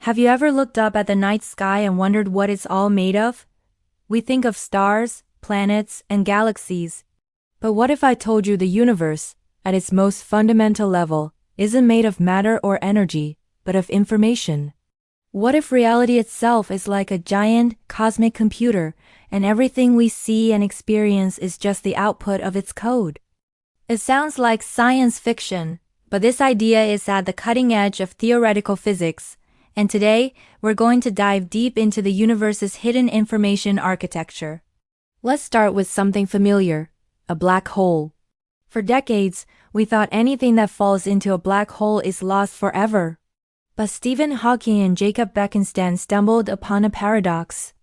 Have you ever looked up at the night sky and wondered what it's all made of? We think of stars, planets, and galaxies. But what if I told you the universe, at its most fundamental level, isn't made of matter or energy, but of information? What if reality itself is like a giant, cosmic computer, and everything we see and experience is just the output of its code? It sounds like science fiction, but this idea is at the cutting edge of theoretical physics, and today, we're going to dive deep into the universe's hidden information architecture. Let's start with something familiar, a black hole. For decades, we thought anything that falls into a black hole is lost forever. But Stephen Hawking and Jacob Bekenstein stumbled upon a paradox.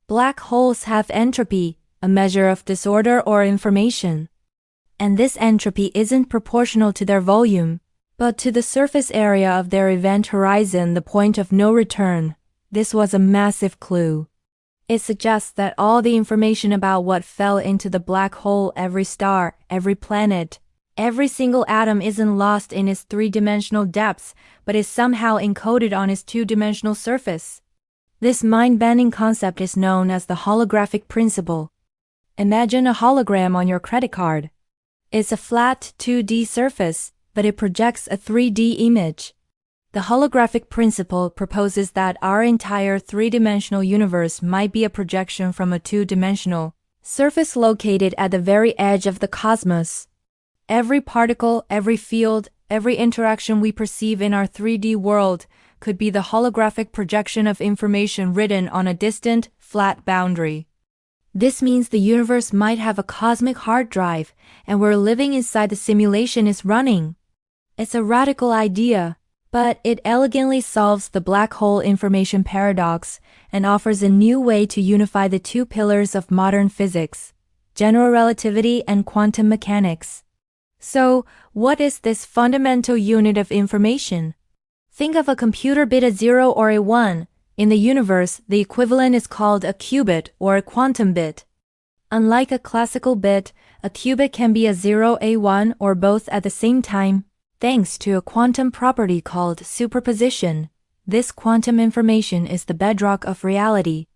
Black holes have entropy, a measure of disorder or information. And this entropy isn't proportional to their volume, but to the surface area of their event horizon, the point of no return. This was a massive clue. It suggests that all the information about what fell into the black hole, every star, every planet, every single atom isn't lost in its three-dimensional depths, but is somehow encoded on its two-dimensional surface. This mind-bending concept is known as the holographic principle. Imagine a hologram on your credit card. It's a flat 2D surface, but it projects a 3D image. The holographic principle proposes that our entire three-dimensional universe might be a projection from a two-dimensional surface located at the very edge of the cosmos. Every particle, every field, every interaction we perceive in our 3D world could be the holographic projection of information written on a distant, flat boundary. This means the universe might have a cosmic hard drive, and we're living inside the simulation it's running. It's a radical idea, but it elegantly solves the black hole information paradox and offers a new way to unify the two pillars of modern physics, general relativity and quantum mechanics. So, what is this fundamental unit of information? Think of a computer bit, a 0 or a 1. In the universe, the equivalent is called a qubit or a quantum bit. Unlike a classical bit, a qubit can be a 0, a 1, or both at the same time. Thanks to a quantum property called superposition, this quantum information is the bedrock of reality.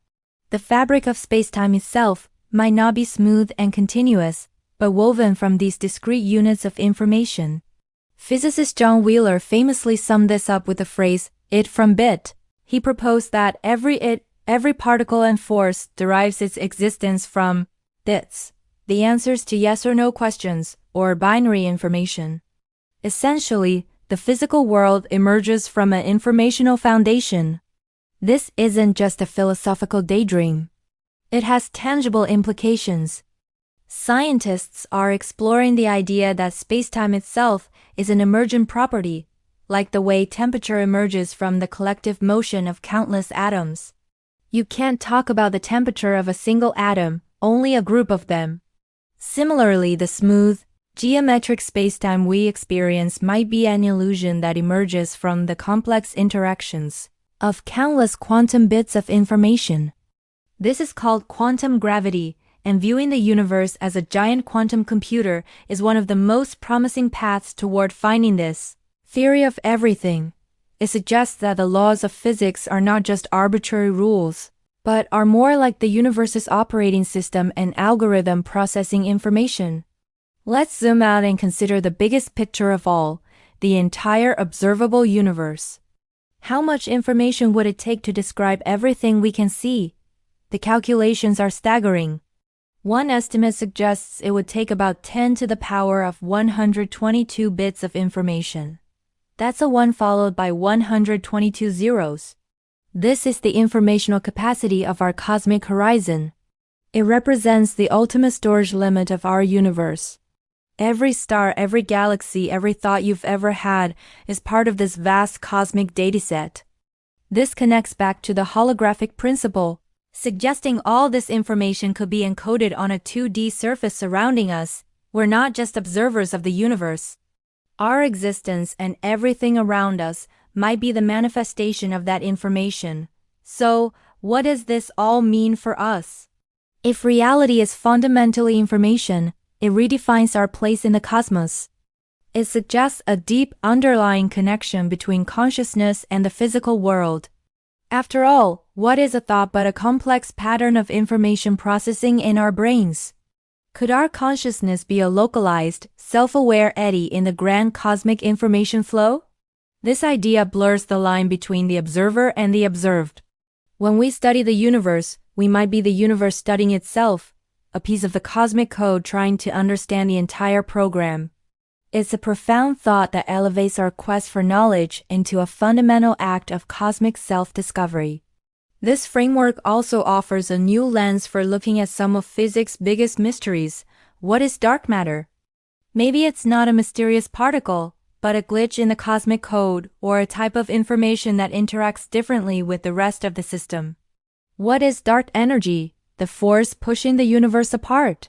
The fabric of spacetime itself might not be smooth and continuous, but woven from these discrete units of information. Physicist John Wheeler famously summed this up with the phrase, "it from bit." He proposed that every particle and force derives its existence from bits, the answers to yes or no questions, or binary information. Essentially, the physical world emerges from an informational foundation. This isn't just a philosophical daydream. It has tangible implications. Scientists are exploring the idea that spacetime itself is an emergent property, like the way temperature emerges from the collective motion of countless atoms. You can't talk about the temperature of a single atom, only a group of them. Similarly, the smooth, geometric spacetime we experience might be an illusion that emerges from the complex interactions of countless quantum bits of information. This is called quantum gravity, and viewing the universe as a giant quantum computer is one of the most promising paths toward finding this theory of everything. It suggests that the laws of physics are not just arbitrary rules, but are more like the universe's operating system and algorithm processing information. Let's zoom out and consider the biggest picture of all, the entire observable universe. How much information would it take to describe everything we can see? The calculations are staggering. One estimate suggests it would take about 10 to the power of 122 bits of information. That's a 1 followed by 122 zeros. This is the informational capacity of our cosmic horizon. It represents the ultimate storage limit of our universe. Every star, every galaxy, every thought you've ever had is part of this vast cosmic dataset. This connects back to the holographic principle, suggesting all this information could be encoded on a 2D surface surrounding us. We're not just observers of the universe. Our existence and everything around us might be the manifestation of that information. So, what does this all mean for us? If reality is fundamentally information, it redefines our place in the cosmos. It suggests a deep underlying connection between consciousness and the physical world. After all, what is a thought but a complex pattern of information processing in our brains? Could our consciousness be a localized, self-aware eddy in the grand cosmic information flow? This idea blurs the line between the observer and the observed. When we study the universe, we might be the universe studying itself, a piece of the cosmic code trying to understand the entire program. It's a profound thought that elevates our quest for knowledge into a fundamental act of cosmic self-discovery. This framework also offers a new lens for looking at some of physics' biggest mysteries. What is dark matter? Maybe it's not a mysterious particle, but a glitch in the cosmic code or a type of information that interacts differently with the rest of the system. What is dark energy, the force pushing the universe apart?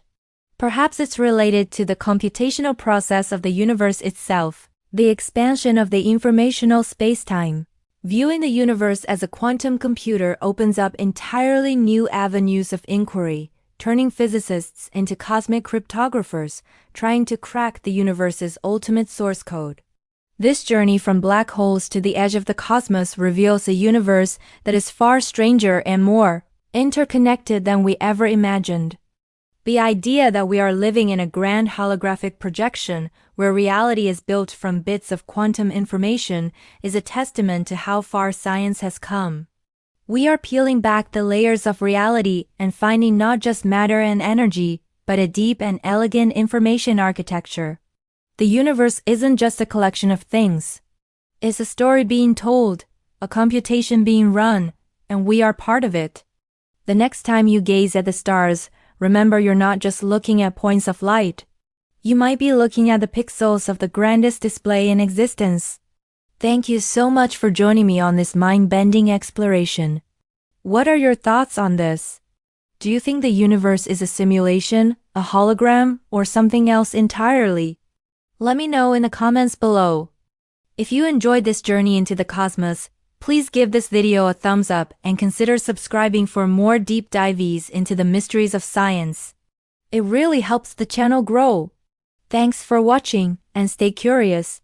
Perhaps it's related to the computational process of the universe itself, the expansion of the informational spacetime. Viewing the universe as a quantum computer opens up entirely new avenues of inquiry, turning physicists into cosmic cryptographers, trying to crack the universe's ultimate source code. This journey from black holes to the edge of the cosmos reveals a universe that is far stranger and more interconnected than we ever imagined. The idea that we are living in a grand holographic projection where reality is built from bits of quantum information is a testament to how far science has come. We are peeling back the layers of reality and finding not just matter and energy, but a deep and elegant information architecture. The universe isn't just a collection of things. It's a story being told, a computation being run, and we are part of it. The next time you gaze at the stars, remember you're not just looking at points of light. You might be looking at the pixels of the grandest display in existence. Thank you so much for joining me on this mind-bending exploration. What are your thoughts on this? Do you think the universe is a simulation, a hologram, or something else entirely? Let me know in the comments below. If you enjoyed this journey into the cosmos, please give this video a thumbs up and consider subscribing for more deep dives into the mysteries of science. It really helps the channel grow. Thanks for watching and stay curious.